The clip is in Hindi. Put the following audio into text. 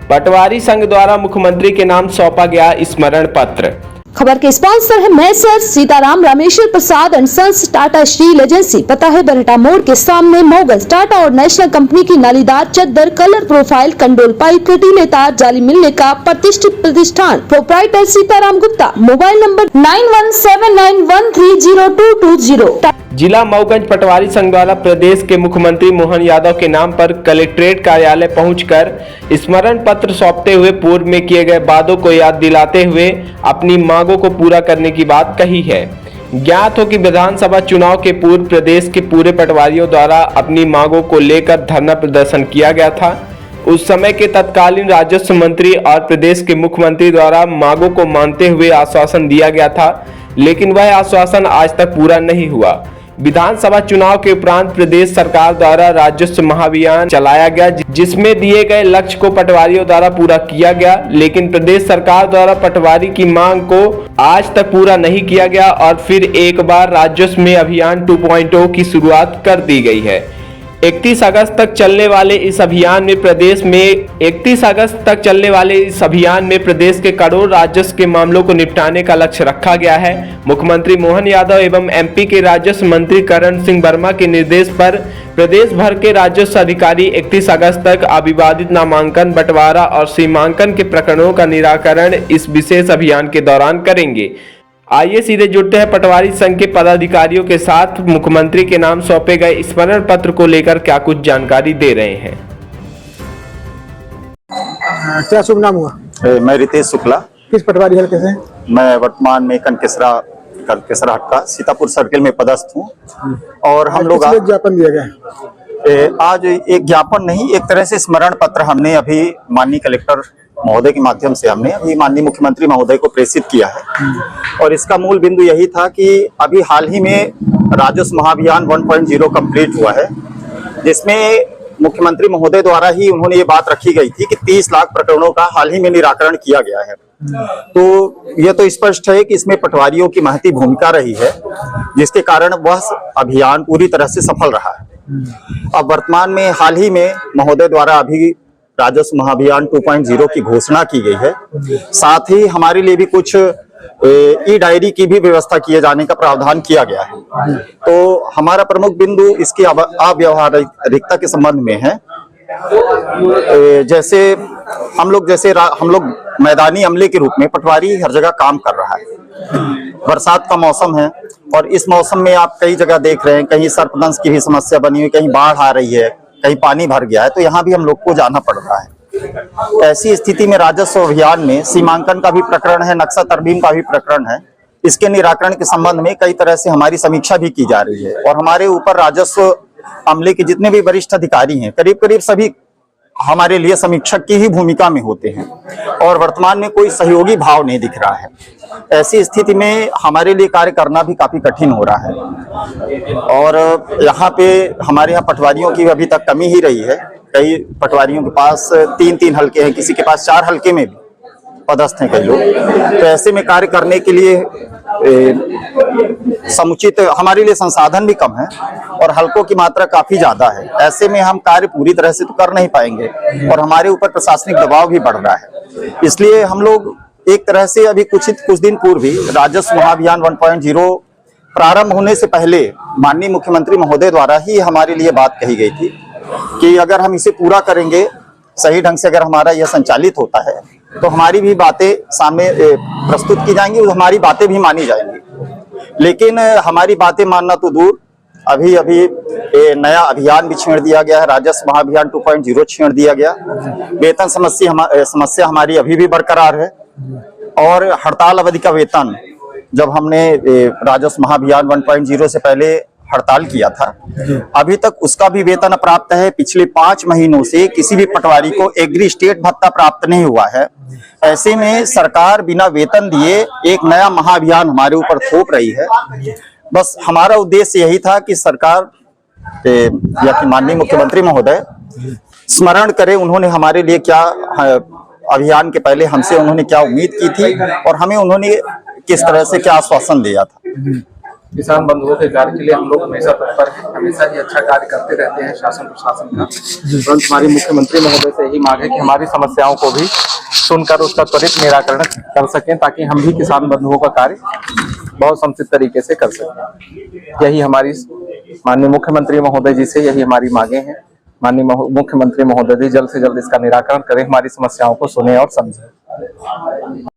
पटवारी संघ द्वारा मुख्यमंत्री के नाम सौंपा गया स्मरण पत्र। खबर के स्पॉन्सर है Messrs Sitaram Rameshwar Prasad and sons Tata steel agency. पता है बरहटा मोड़ के सामने मोगल टाटा और नेशनल कंपनी की नालीदार चद्दर, कलर प्रोफाइल, कंडोल पाइप, कटीले तार, जाली मिलने का प्रतिष्ठित प्रतिष्ठान। Proprietor Sitaram Gupta. Mobile number 9179130220। जिला मऊगंज पटवारी संघ द्वारा प्रदेश के मुख्यमंत्री मोहन यादव के नाम पर कलेक्ट्रेट कार्यालय पहुंचकर स्मरण पत्र सौंपते हुए पूर्व में किए गए वादों को याद दिलाते हुए अपनी मांगों को पूरा करने की बात कही है। ज्ञात हो कि विधानसभा चुनाव के पूर्व प्रदेश के पूरे पटवारियों द्वारा अपनी मांगों को लेकर धरना प्रदर्शन किया गया था। उस समय के तत्कालीन राजस्व मंत्री और प्रदेश के मुख्यमंत्री द्वारा मांगों को मानते हुए आश्वासन दिया गया था, लेकिन वह आश्वासन आज तक पूरा नहीं हुआ। विधानसभा चुनाव के उपरांत प्रदेश सरकार द्वारा राजस्व महाअभियान चलाया गया, जिसमें दिए गए लक्ष्य को पटवारियों द्वारा पूरा किया गया, लेकिन प्रदेश सरकार द्वारा पटवारी की मांग को आज तक पूरा नहीं किया गया और फिर एक बार राजस्व में अभियान 2.0 की शुरुआत कर दी गई है। 31 अगस्त तक चलने वाले इस अभियान में प्रदेश के करोड़ राजस्व के मामलों को निपटाने का लक्ष्य रखा गया है। मुख्यमंत्री मोहन यादव एवं एमपी के राजस्व मंत्री करण सिंह वर्मा के निर्देश पर प्रदेश भर के राजस्व अधिकारी 31 अगस्त तक अविवादित नामांकन, बंटवारा और सीमांकन के प्रकरणों का निराकरण इस विशेष अभियान के दौरान करेंगे। आइए सीधे जुड़ते हैं पटवारी संघ के पदाधिकारियों के साथ। मुख्यमंत्री के नाम सौंपे गए स्मरण पत्र को लेकर क्या कुछ जानकारी दे रहे हैं। क्या शुभ नाम हुआ? मैं रितेश शुक्ला। किस पटवारी हल्के से? मैं वर्तमान में कनकेसरा हट का सीतापुर सर्किल में पदस्थ हूँ। और हम लोग ज्ञापन दिया गया आज एक ज्ञापन नहीं, एक तरह से स्मरण पत्र हमने अभी माननीय कलेक्टर महोदय के माध्यम से हमने अभी माननीय मुख्यमंत्री महोदय को प्रेषित किया है। और इसका मूल बिंदु यही था कि अभी हाल ही में राजस्व महाअभियान 1.0 कंप्लीट हुआ है, जिसमें मुख्यमंत्री महोदय द्वारा ही उन्होंने ये बात रखी गई थी कि 30 लाख प्रकरणों का हाल ही में निराकरण किया गया है। तो यह तो स्पष्ट है कि इसमें पटवारियों की महती भूमिका रही है, जिसके कारण वह अभियान पूरी तरह से सफल रहा है। अब वर्तमान में हाल ही में महोदय द्वारा अभी राजस्व महाअभियान 2.0 की घोषणा की गई है। साथ ही हमारे लिए भी कुछ ई डायरी की भी व्यवस्था किए जाने का प्रावधान किया गया है। तो हमारा प्रमुख बिंदु इसकी अव्यावहारिकता के संबंध में है। जैसे हम लोग मैदानी अमले के रूप में पटवारी हर जगह काम कर रहा है। बरसात का मौसम है और इस मौसम में आप कई जगह देख रहे हैं, कहीं सर्पदंश की भी समस्या बनी हुई, कहीं बाढ़ आ रही है, कहीं पानी भर गया है, तो यहाँ भी हम लोग को जाना पड़ रहा है। ऐसी स्थिति में राजस्व अभियान में सीमांकन का भी प्रकरण है, नक्शा तरमीम का भी प्रकरण है। इसके निराकरण के संबंध में कई तरह से हमारी समीक्षा भी की जा रही है और हमारे ऊपर राजस्व अमले के जितने भी वरिष्ठ अधिकारी हैं, करीब करीब सभी हमारे लिए समीक्षक की ही भूमिका में होते हैं और वर्तमान में कोई सहयोगी भाव नहीं दिख रहा है। ऐसी स्थिति में हमारे लिए कार्य करना भी काफी कठिन हो रहा है और यहाँ पे हमारे यहाँ पटवारियों की अभी तक कमी ही रही है। कई पटवारियों के पास 3-3 हल्के हैं, किसी के पास 4 हल्के में भी पदस्थ हैं कई लोग। तो ऐसे में कार्य करने के लिए समुचित हमारे लिए संसाधन भी कम है और हल्कों की मात्रा काफी ज्यादा है। ऐसे में हम कार्य पूरी तरह से तो कर नहीं पाएंगे और हमारे ऊपर प्रशासनिक दबाव भी बढ़ रहा है। इसलिए हम लोग एक तरह से अभी कुछ दिन पूर्व ही राजस्व महाअभियान 1.0 प्रारंभ होने से पहले माननीय मुख्यमंत्री महोदय द्वारा ही हमारे लिए बात कही गई थी कि अगर हम इसे पूरा करेंगे, सही ढंग से अगर हमारा यह संचालित होता है तो हमारी भी बातें सामने प्रस्तुत की जाएंगी और हमारी बातें भी मानी जाएंगी। लेकिन हमारी बातें मानना तो दूर, अभी नया अभियान भी छेड़ दिया गया है, राजस्व महाअभियान 2.0 छेड़ दिया गया। वेतन समस्या हमारी अभी भी बरकरार है और हड़ताल अवधि का वेतन, जब हमने राजस्व महाअभियान 1.0 से पहले हड़ताल किया था, अभी तक उसका भी वेतन अप्राप्त है। पिछले 5 महीनों से किसी भी पटवारी को एग्री स्टेट भत्ता प्राप्त नहीं हुआ है। ऐसे में सरकार बिना वेतन दिए एक नया महाअभियान हमारे ऊपर थोप रही है। बस हमारा उद्देश्य यही था कि सरकार या कि माननीय मुख्यमंत्री महोदय स्मरण करें उन्होंने हमारे लिए क्या अभियान के पहले हमसे उन्होंने क्या उम्मीद की थी और हमें उन्होंने किस तरह से क्या आश्वासन दिया था। किसान बंधुओं के कार्य के लिए हम लोग हमेशा तत्पर हैं, हमेशा ही अच्छा कार्य करते रहते हैं शासन प्रशासन का। तुरंत हमारी मुख्यमंत्री महोदय से यही मांग है कि हमारी समस्याओं को भी सुनकर उसका त्वरित निराकरण कर सकें, ताकि हम भी किसान बंधुओं का कार्य बहुत समुचित तरीके से कर सकें। यही हमारी माननीय मुख्यमंत्री महोदय जी से यही हमारी मांगे हैं। माननीय मुख्यमंत्री महोदय जी जल्द से जल्द इसका निराकरण करें, हमारी समस्याओं को सुने और समझें।